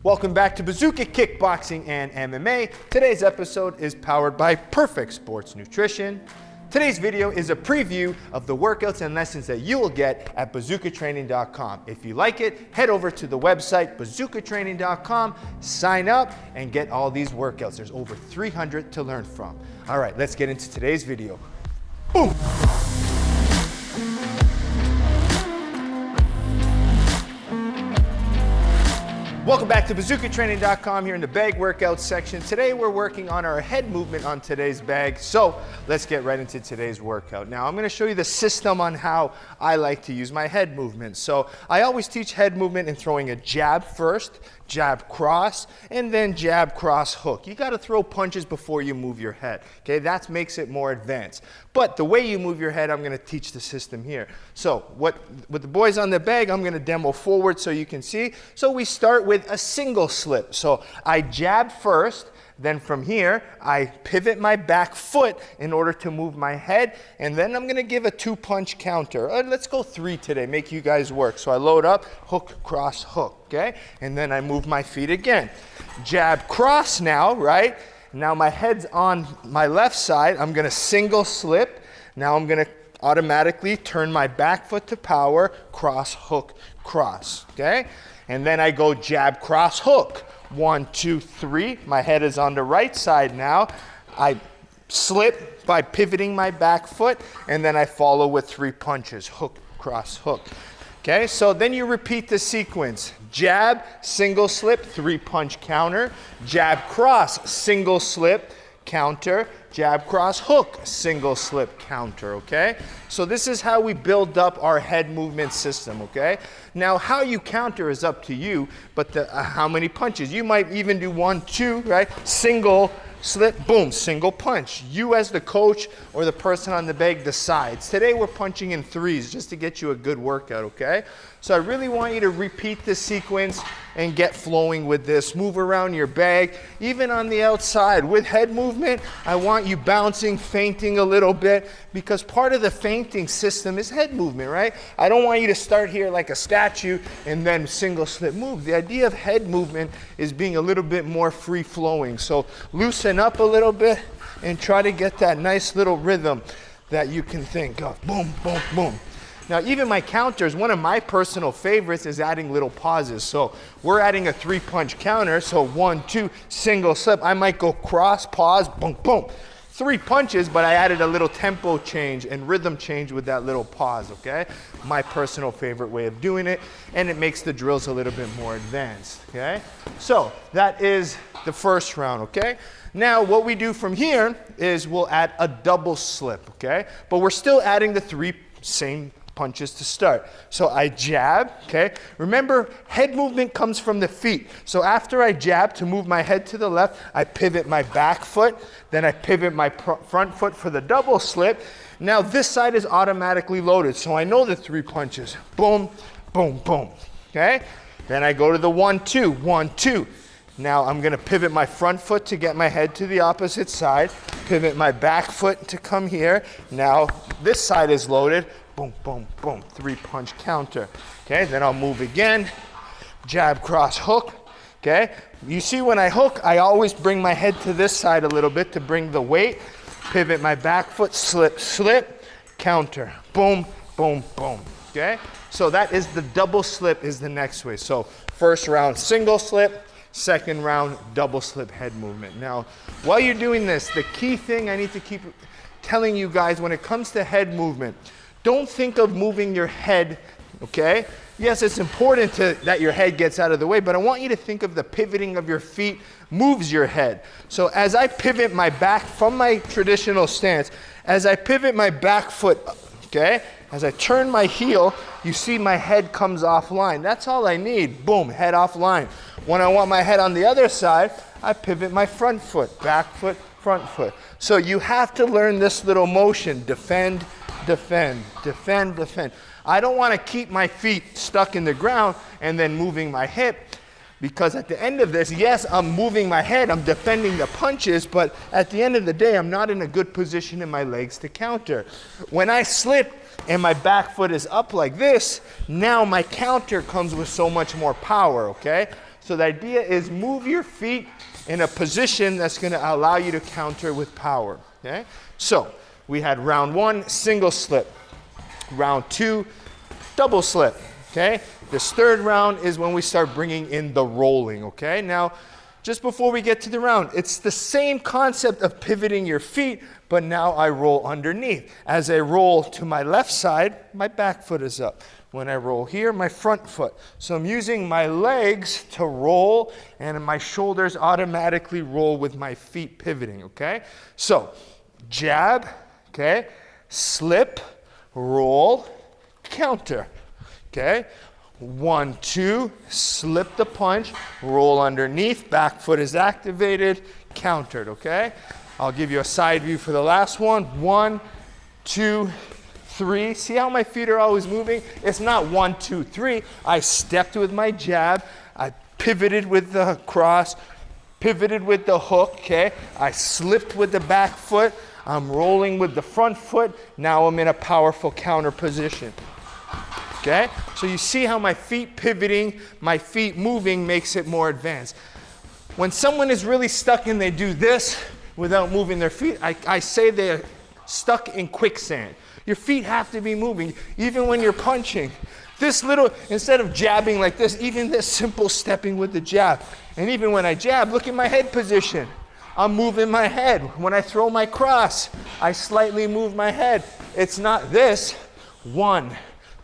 Welcome back to Bazooka Kickboxing and MMA. Today's episode is powered by Perfect Sports Nutrition. Today's video is a preview of the workouts and lessons that you will get at bazookatraining.com. If you like it, head over to the website bazookatraining.com, sign up, and get all these workouts. There's over 300 to learn from. All right, let's get into today's video. Boom! Welcome back to bazookatraining.com here in the bag workout section. Today we're working on our head movement on today's bag. So let's get right into today's workout. Now I'm going to show you the system on how I like to use my head movement. So I always teach head movement in throwing a jab first, jab cross, and then jab cross hook. You got to throw punches before you move your head. Okay, that makes it more advanced. But the way you move your head, I'm going to teach the system here. So with the boys on the bag, I'm going to demo forward so you can see. So we start with a single slip. So I jab first, then from here, I pivot my back foot in order to move my head, and then I'm going to give a 2-punch counter. Let's go 3 today, make you guys work. So I load up, hook, cross, hook, okay? And then I move my feet again. Jab, cross now, right? Now my head's on my left side. I'm going to single slip. Now I'm going to automatically turn my back foot to power, cross, hook, cross, okay? And then I go jab, cross, hook. 1, 2, 3. My head is on the right side now. I slip by pivoting my back foot, and then I follow with 3 punches. Hook, cross, hook. Okay, so then you repeat the sequence. Jab, single slip, 3-punch counter. Jab, cross, single slip, counter. Jab, cross, hook, single slip, counter, okay? So this is how we build up our head movement system, okay? Now, how you counter is up to you, but how many punches? You might even do 1, 2, right? Single slip, boom, single punch. You as the coach or the person on the bag decides. Today we're punching in 3s just to get you a good workout, okay? So I really want you to repeat this sequence and get flowing with this. Move around your bag, even on the outside. With head movement, I want you bouncing, feinting a little bit, because part of the feinting system is head movement, right? I don't want you to start here like a statue and then single slip move. The idea of head movement is being a little bit more free flowing. So loosen up a little bit and try to get that nice little rhythm that you can think of. Boom, boom, boom. Now, even my counters, one of my personal favorites is adding little pauses. So we're adding a 3-punch counter. So 1, 2, single slip. I might go cross, pause, boom, boom. 3 punches, but I added a little tempo change and rhythm change with that little pause, okay? My personal favorite way of doing it, and it makes the drills a little bit more advanced, okay? So that is the first round, okay? Now, what we do from here is we'll add a double slip, okay? But we're still adding the 3 same punches to start. So I jab, okay? Remember, head movement comes from the feet. So after I jab to move my head to the left, I pivot my back foot, then I pivot my front foot for the double slip. Now this side is automatically loaded, so I know the 3 punches. Boom, boom, boom, okay? Then I go to the 1, 2, 1, 2. Now I'm gonna pivot my front foot to get my head to the opposite side, pivot my back foot to come here. Now this side is loaded. Boom, boom, boom, 3-punch counter. Okay, then I'll move again. Jab, cross, hook. Okay, you see when I hook, I always bring my head to this side a little bit to bring the weight. Pivot my back foot, slip, slip, counter. Boom, boom, boom. Okay, so that is the double slip is the next way. So first round, single slip. Second round, double slip head movement. Now, while you're doing this, the key thing I need to keep telling you guys when it comes to head movement, don't think of moving your head, okay? Yes, it's important that your head gets out of the way, but I want you to think of the pivoting of your feet moves your head. So as I pivot my back from my traditional stance, as I pivot my back foot, okay? As I turn my heel, you see my head comes offline. That's all I need. Boom, head offline. When I want my head on the other side, I pivot my front foot, back foot, front foot. So you have to learn this little motion, defend, defend, defend, defend. I don't want to keep my feet stuck in the ground and then moving my hip, because at the end of this, yes, I'm moving my head, I'm defending the punches, but at the end of the day, I'm not in a good position in my legs to counter. When I slip and my back foot is up like this, now my counter comes with so much more power, okay? So the idea is move your feet in a position that's gonna allow you to counter with power, okay? So we had round 1, single slip. Round 2, double slip, okay? This third round is when we start bringing in the rolling, okay? Now, just before we get to the round, it's the same concept of pivoting your feet, but now I roll underneath. As I roll to my left side, my back foot is up. When I roll here, my front foot. So I'm using my legs to roll, and my shoulders automatically roll with my feet pivoting, okay? So, jab, okay? Slip, roll, counter, okay? 1, 2, slip the punch, roll underneath, back foot is activated, countered, okay? I'll give you a side view for the last one. 1, 2, 3. See how my feet are always moving? It's not 1, 2, 3. I stepped with my jab, I pivoted with the cross, pivoted with the hook, okay? I slipped with the back foot, I'm rolling with the front foot, now I'm in a powerful counter position. Okay? So you see how my feet pivoting, my feet moving makes it more advanced. When someone is really stuck and they do this without moving their feet, I say they're stuck in quicksand. Your feet have to be moving, even when you're punching. This little, instead of jabbing like this, even this simple stepping with the jab. And even when I jab, look at my head position. I'm moving my head. When I throw my cross, I slightly move my head. It's not this. 1,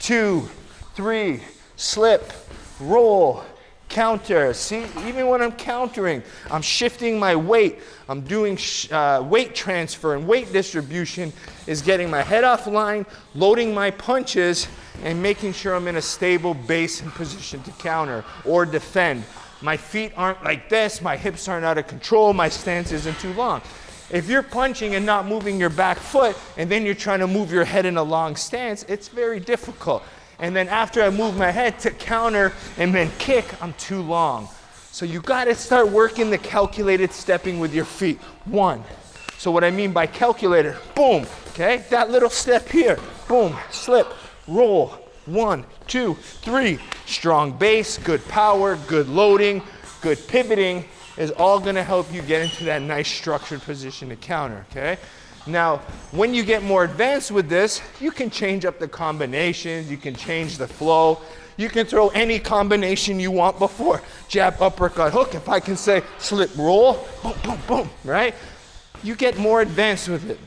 2, 3, slip, roll, counter. See, even when I'm countering, I'm shifting my weight. I'm doing weight transfer, and weight distribution is getting my head off line, loading my punches, and making sure I'm in a stable base and position to counter or defend. My feet aren't like this, my hips aren't out of control, my stance isn't too long. If you're punching and not moving your back foot, and then you're trying to move your head in a long stance, it's very difficult. And then after I move my head to counter and then kick, I'm too long. So you gotta start working the calculated stepping with your feet. 1. So what I mean by calculated, boom, okay? That little step here, boom, slip, roll. 1, 2, 3. Strong base, good power, good loading, good pivoting is all gonna help you get into that nice structured position to counter, okay? Now, when you get more advanced with this, you can change up the combinations, you can change the flow, you can throw any combination you want before. Jab, uppercut, hook. If I can say slip, roll, boom, boom, boom, right? You get more advanced with it.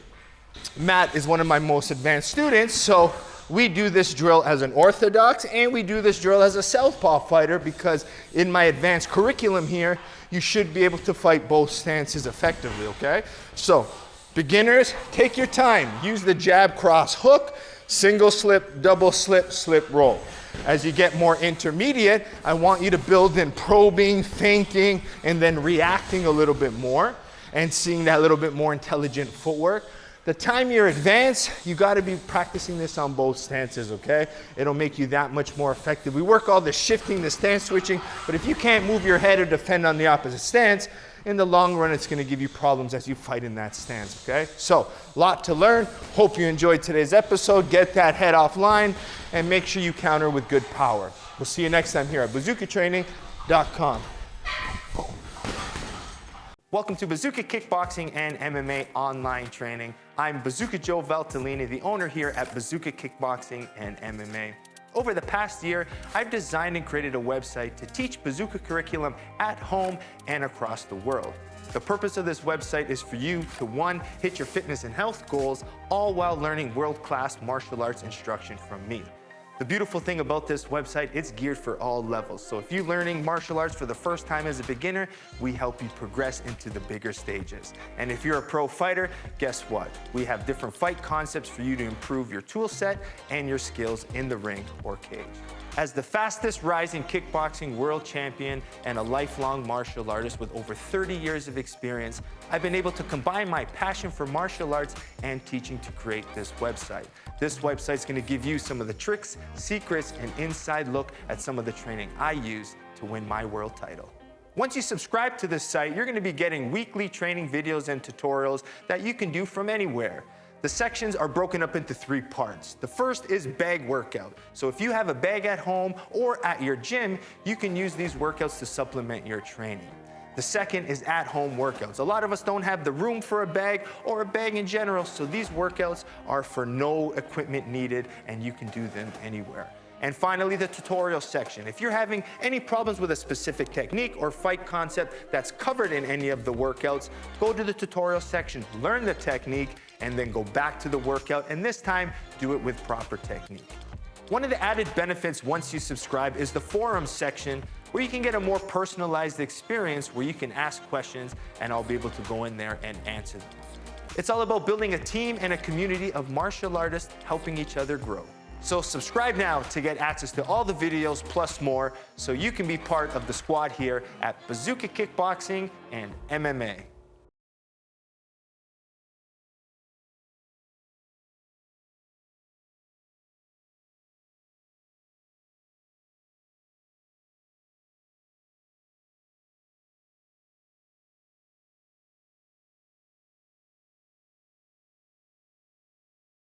Matt is one of my most advanced students, so we do this drill as an orthodox and we do this drill as a southpaw fighter, because in my advanced curriculum here, you should be able to fight both stances effectively, okay? So, beginners, take your time. Use the jab, cross, hook, single slip, double slip, slip, roll. As you get more intermediate, I want you to build in probing, feinting, and then reacting a little bit more and seeing that little bit more intelligent footwork. The time you're advanced, you gotta be practicing this on both stances, okay? It'll make you that much more effective. We work all the shifting, the stance switching, but if you can't move your head or defend on the opposite stance, in the long run, it's gonna give you problems as you fight in that stance, okay? So, lot to learn. Hope you enjoyed today's episode. Get that head offline and make sure you counter with good power. We'll see you next time here at bazookatraining.com. Welcome to Bazooka Kickboxing and MMA online training. I'm Bazooka Joe Valtellini, the owner here at Bazooka Kickboxing and MMA. Over the past year, I've designed and created a website to teach Bazooka curriculum at home and across the world. The purpose of this website is for you to, 1, hit your fitness and health goals, all while learning world-class martial arts instruction from me. The beautiful thing about this website, it's geared for all levels. So if you're learning martial arts for the first time as a beginner, we help you progress into the bigger stages. And if you're a pro fighter, guess what? We have different fight concepts for you to improve your tool set and your skills in the ring or cage. As the fastest rising kickboxing world champion and a lifelong martial artist with over 30 years of experience, I've been able to combine my passion for martial arts and teaching to create this website. This website's gonna give you some of the tricks, secrets, and inside look at some of the training I use to win my world title. Once you subscribe to this site, you're gonna be getting weekly training videos and tutorials that you can do from anywhere. The sections are broken up into 3 parts. The first is bag workout. So if you have a bag at home or at your gym, you can use these workouts to supplement your training. The second is at-home workouts. A lot of us don't have the room for a bag or a bag in general, so these workouts are for no equipment needed and you can do them anywhere. And finally, the tutorial section. If you're having any problems with a specific technique or fight concept that's covered in any of the workouts, go to the tutorial section, learn the technique, and then go back to the workout, and this time, do it with proper technique. One of the added benefits once you subscribe is the forums section, where you can get a more personalized experience where you can ask questions and I'll be able to go in there and answer them. It's all about building a team and a community of martial artists helping each other grow. So subscribe now to get access to all the videos plus more so you can be part of the squad here at Bazooka Kickboxing and MMA.